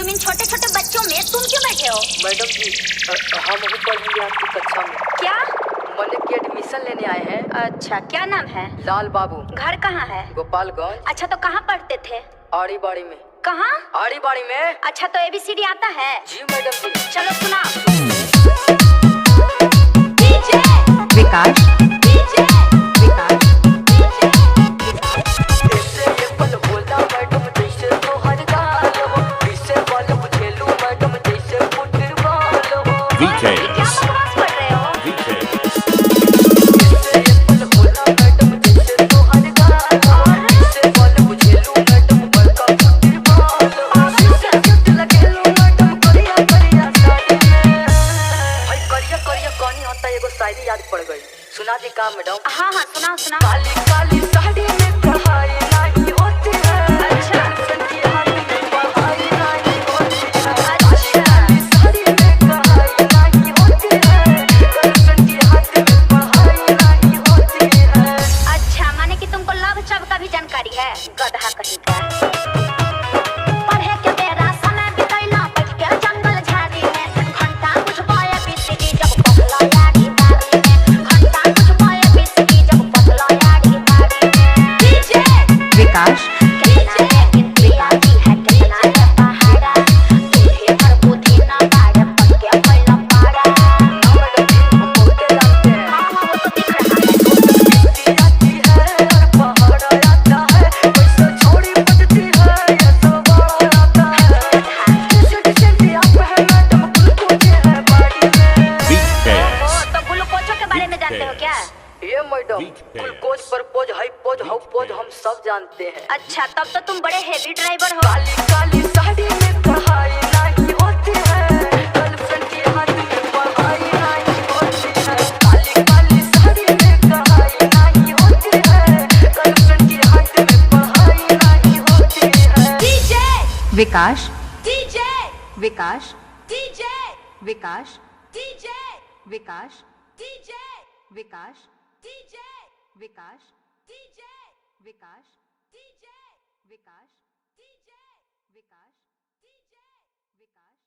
तुम इन छोटे छोटे बच्चों में तुम क्यों बैठे हो? मैडम जी हम अभी पढ़ेंगे आपकी कक्षा में। क्या? मने की एडमिशन लेने आए हैं। अच्छा, क्या नाम है? लाल बाबू। घर कहाँ है? गोपालगंज। अच्छा, तो कहाँ पढ़ते थे? आड़ी बाड़ी में। कहाँ? आड़ी बाड़ी में। अच्छा, तो ABCD आता है? जी मैडम जी। चलो सुना। विकास क्या बकवास पढ़ रहे हो? शायरी याद पड़ गई, सुना दी का मैडम? हाँ हाँ, सुनाओ सुनाओ। काली काली साड़ी में पढ़ाई नहीं होती है। अच्छा। की हाथ में पढ़ाई नहीं होती है। अच्छा। काली साड़ी में पढ़ाई नहीं होती है। गर्लफ्रेंड की हाथ में पढ़ाई नहीं होती है। अच्छा, माने कि तुमको लव चव का भी जानकारी है? गधा कहीं का। पढ़े के बेरा समय बितैला बैठ के जंगल झाड़ी में। घंटा कुछ पाए बिस्की जब पतला यारी बारी में। घंटा कुछ पाए बिस्की जब पतला यारी बारी में। डीजे विकास कितना है गिनती आती है, कितना है पहाड़ा। तुझे पर बुद्धि ना बाढ़ पड़ के फैला पारा। मैडम जी हम बहुत जानते हैं। हाँ हाँ, वो तो दिख रहा है। बिजली आती है और पहाड़ आता है। पैसा छोड़ी पड़ती है ये तो बड़ा आता है। किसी किसी आप है मैडम ग्लूकोज है बाड़ी में। तो ग्लूकोजो के बारे में जानते हो क्या? ये मैडम ग्लूकोज परपोज हाइपोज हाउपोज हम सब जानते हैं। अच्छा, तब तो तुम बड़े हेवी ड्राइवर हो। काली काली साड़ी में पढ़ाई नहीं होती है। गर्लफ्रेंड के हाथ में पढ़ाई नहीं होती है। काली काली साड़ी में पढ़ाई नहीं होती है। गर्लफ्रेंड के हाथ में पढ़ाई नहीं होती है। डीजे विकास डीजे विकास डीजे विकास डीजे विकास डीजे विकास डीजे विकास डीजे विकास डीजे विकास डीजे विकास विकास